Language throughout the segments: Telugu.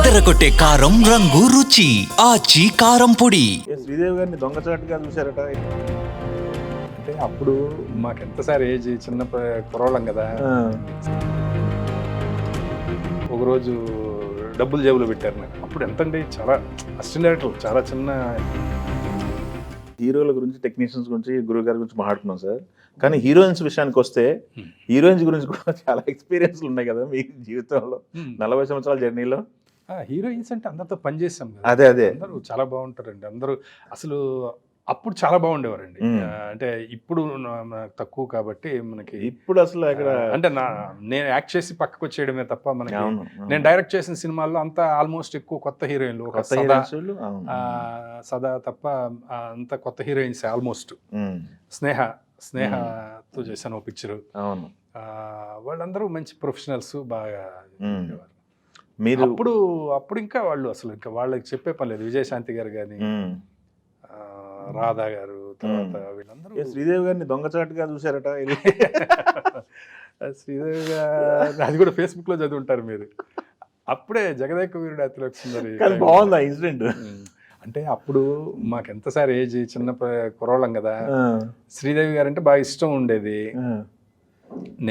అదరగొట్టే కారం రంగు రుచి ఆచి కారం పొడి. శ్రీదేవి గారిని దొంగచాటుగా చూసారట. అంటే అప్పుడు మాకెంత సార్ ఏజ్ చిన్న కురవలం కదా. ఒకరోజు డబ్బులు జేబులో పెట్టారు నాకు. అప్పుడు ఎంతండి, చాలా అసిస్టెంట్ డైరెక్టర్, చాలా చిన్న హీరోల గురించి, టెక్నీషియన్స్ గురించి, గురువు గారి గురించి మాట్లాడుతున్నాం సార్. కానీ హీరోయిన్స్ విషయానికి వస్తే హీరోయిన్స్ గురించి కూడా చాలా ఎక్స్పీరియన్స్లు ఉన్నాయి కదా మీ జీవితంలో, 40 సంవత్సరాల జర్నీలో. హీరోయిన్స్ అంటే అందరితో పనిచేసాం కదా. అదే అందరూ చాలా బాగుంటారండి. అందరూ అసలు అప్పుడు చాలా బాగుండేవారండి. అంటే ఇప్పుడు తక్కువ కాబట్టి మనకి. ఇప్పుడు అసలు అక్కడ అంటే నేను యాక్ట్ చేసి పక్కకు వచ్చేయడమే తప్ప మనకి. నేను డైరెక్ట్ చేసిన సినిమాల్లో అంతా ఆల్మోస్ట్ ఎక్కువ కొత్త హీరోయిన్లు, సదా తప్ప అంత కొత్త హీరోయిన్స్ ఆల్మోస్ట్. స్నేహతో చేశాను ఒక పిక్చరు. వాళ్ళందరూ మంచి ప్రొఫెషనల్స్, బాగా ఉండేవారు. మీరు అప్పుడు ఇంకా వాళ్ళు అసలు ఇంకా వాళ్ళకి చెప్పే పని లేదు. విజయశాంతి గారు కానీ, రాధా గారు, తర్వాత వీళ్ళందరూ. శ్రీదేవి గారిని దొంగచాటుగా చూసారట. శ్రీదేవి గారు అది కూడా ఫేస్బుక్ లో చదువుంటారు మీరు. అప్పుడే జగదేక వీరుడు అతిలోక సుందరి. బాగుంది ఇన్సిడెంట్. అంటే అప్పుడు మాకెంత సార్ ఏజ్ చిన్న కురవలం కదా. శ్రీదేవి గారు అంటే బాగా ఇష్టం ఉండేది.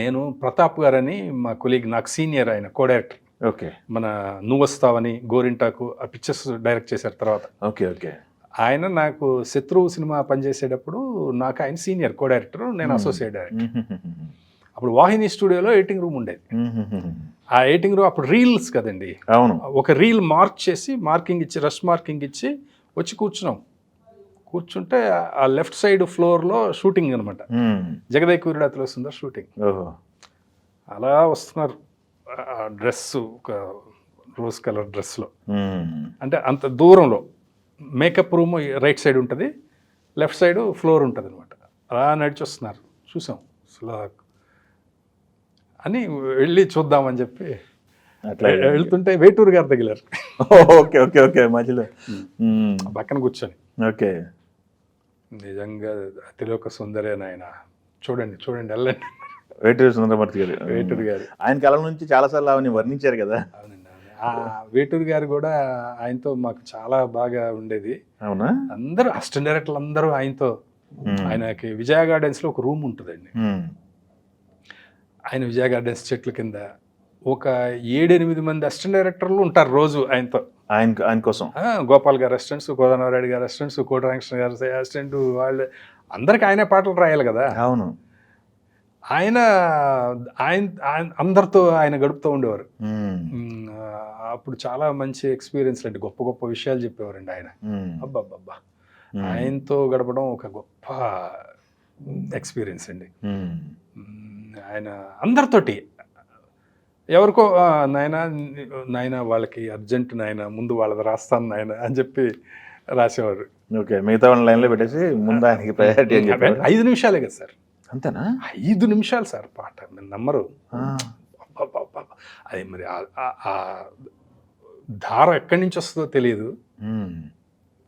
నేను ప్రతాప్ గారని మా కొలీగ్, నాకు సీనియర్, ఆయన కో డైరెక్టర్. ఓకే. మన నువ్వు వస్తావని, గోరింటాకు ఆ పిక్చర్స్ డైరెక్ట్ చేశారు తర్వాత. ఓకే. ఆయన నాకు శత్రువు సినిమా పనిచేసేటప్పుడు నాకు ఆయన సీనియర్ కో డైరెక్టర్, నేను అసోసియేట్ డైరెక్టర్. అప్పుడు వాహిని స్టూడియోలో ఎడిటింగ్ రూమ్ ఉండేది. ఆ ఎడిటింగ్ రూమ్ అప్పుడు రీల్స్ కదండి. అవును. ఒక రీల్ మార్క్ చేసి, మార్కింగ్ ఇచ్చి, రష్ మార్కింగ్ ఇచ్చి వచ్చి కూర్చున్నాం. కూర్చుంటే ఆ లెఫ్ట్ సైడ్ ఫ్లోర్లో షూటింగ్ అనమాట. జగదేక వీరుడు అతిలోక సుందరి షూటింగ్. అలా వస్తున్నారు. డ్రెస్ ఒక రోజ్ కలర్ డ్రెస్లో, అంటే అంత దూరంలో. మేకప్ రూమ్ రైట్ సైడ్ ఉంటుంది, లెఫ్ట్ సైడ్ ఫ్లోర్ ఉంటుంది అనమాట. అలా నడిచి వస్తున్నారు. చూసాం అసలు అని వెళ్ళి చూద్దామని చెప్పి అట్లా వెళ్తుంటే వేటూరు గారు తగిలారు. ఓకే. మధ్యలో పక్కన కూర్చొని. ఓకే. నిజంగా అతిలోక సుందరే నాయన, చూడండి వెళ్ళండి. వేటూరు సుందరమూర్తి గారు. వేటూరు గారు ఆయన కళ నుంచి చాలాసార్లు అవన్నీ వర్ణించారు కదా. అవునండి. వేటూరు గారు కూడా ఆయనతో మాకు చాలా బాగా ఉండేది. అవునా? అందరూ అసిస్టెంట్ డైరెక్టర్లు అందరూ ఆయనతో. ఆయనకి విజయ గార్డెన్స్ లో ఒక రూమ్ ఉంటుందండి. ఆయన విజయ గార్డెన్స్ చెట్ల కింద ఒక 7-8 మంది అసిస్టెంట్ డైరెక్టర్లు ఉంటారు రోజు ఆయనతో. ఆయన కోసం గోపాల్ గారు అసిస్టెంట్స్, కోదనారెడ్డి గారు అసిస్టెంట్స్, కోటి రామకృష్ణ గారు అసిస్టెంట్, వాళ్ళు అందరికి ఆయనే పాటలు రాయాలి కదా. అవును. ఆయన అందరితో ఆయన గడుపుతూ ఉండేవారు. అప్పుడు చాలా మంచి ఎక్స్పీరియన్స్ అండి. గొప్ప గొప్ప విషయాలు చెప్పేవారండి ఆయన. అబ్బాబ్బా, ఆయనతో గడపడం ఒక గొప్ప ఎక్స్పీరియన్స్ అండి. ఆయన అందరితోటి ఎవరికో నాయన వాళ్ళకి అర్జెంట్, నాయన ముందు వాళ్ళది రాస్తాను నాయన అని చెప్పి రాసేవారు. ఓకే. మిగతా వాళ్ళ లైన్లో పెట్టేసి ముందు ఆయనకి ప్రయారిటీ. 5 నిమిషాలే కదా సార్. అంతేనా? 5 నిమిషాలు సార్ పాట, మీరు నమ్మరు. అది మరి ఆ ధార ఎక్కడి నుంచి వస్తుందో తెలియదు.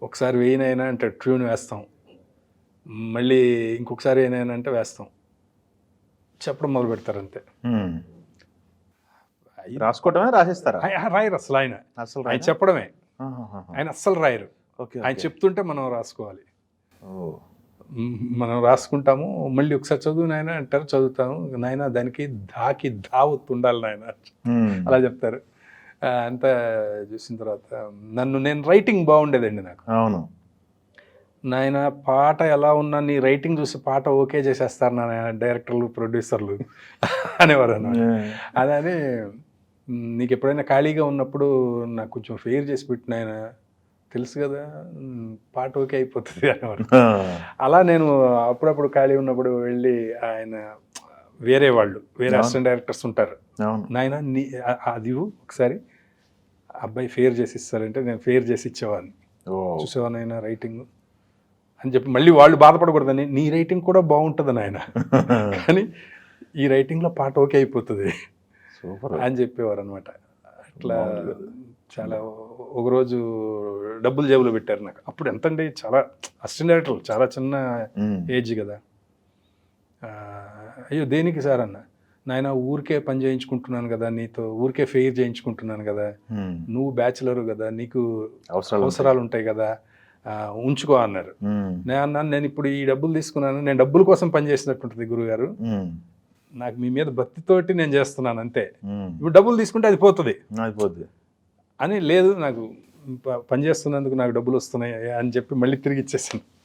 ఒకసారి వేయినైనా అంటే ట్యూన్ వేస్తాం, మళ్ళీ ఇంకొకసారి ఏనైనా అంటే వేస్తాం, చెప్పడం మొదలు పెడతారు అంతే. రాసుకోవటమే, రాసిస్తారా? రాయరు అసలు. ఆయన చెప్పడమే, ఆయన అస్సలు రాయరు. ఆయన చెప్తుంటే మనం రాసుకోవాలి. మనం రాసుకుంటాము, మళ్ళీ ఒకసారి చదువు నాయన అంటారు, చదువుతాము. నాయన దానికి ధావత్తు ఉండాలి నాయన, అలా చెప్తారు. అంతా చూసిన తర్వాత నేను రైటింగ్ బాగుండేదండి నాకు. అవును. నాయన పాట ఎలా ఉన్నా నీ రైటింగ్ చూసి పాట ఓకే చేసేస్తారు నాయన డైరెక్టర్లు, ప్రొడ్యూసర్లు అనేవారు అన్నమాట. అదని నీకు ఎప్పుడైనా ఖాళీగా ఉన్నప్పుడు నాకు కొంచెం ఫెయిర్ చేసి పెట్టిన ఆయన, తెలుసు కదా పాట ఓకే అయిపోతుంది అనేవారు. అలా నేను అప్పుడప్పుడు ఖాళీ ఉన్నప్పుడు వెళ్ళి, ఆయన వేరే అసిస్టెంట్ డైరెక్టర్స్ ఉంటారు, నాయన అది ఒకసారి అబ్బాయి ఫెయిర్ చేసి ఇస్తారంటే నేను ఫెయిర్ చేసి ఇచ్చేవాడిని. చూసేవాడిని ఆయన రైటింగ్ అని చెప్పి, మళ్ళీ వాళ్ళు బాధపడకూడదని, నీ రైటింగ్ కూడా బాగుంటుంది నాయన, కానీ ఈ రైటింగ్లో పాట ఓకే అయిపోతుంది అని చెప్పేవారు అనమాట. అట్లా చాలా. ఒకరోజు డబ్బులు జేబులో పెట్టారు నాకు. అప్పుడు ఎంతండి, చాలా అసిస్టెంట్ డైరెక్టర్, చాలా చిన్న ఏజ్ కదా. అయ్యో దేనికి సార్ అన్న, నాయన ఊరికే పని చేయించుకుంటున్నాను కదా నీతో, ఊరికే ఫెయిర్ చేయించుకుంటున్నాను కదా, నువ్వు బ్యాచులర్ కదా, నీకు అవసరాలు ఉంటాయి కదా, ఉంచుకో అన్నారు. నేను అన్నాను, నేను ఇప్పుడు ఈ డబ్బులు తీసుకున్నాను, నేను డబ్బుల కోసం పని చేసినట్టుంటుంది గురుగారు, నాకు మీ మీద భక్తితోటి నేను చేస్తున్నాను అంతే, ఇప్పుడు డబ్బులు తీసుకుంటే అది పోతుంది అని. లేదు, నాకు పని చేస్తున్నందుకు నాకు డబ్బులు వస్తున్నాయి అని చెప్పి మళ్ళీ తిరిగి ఇచ్చేసాను.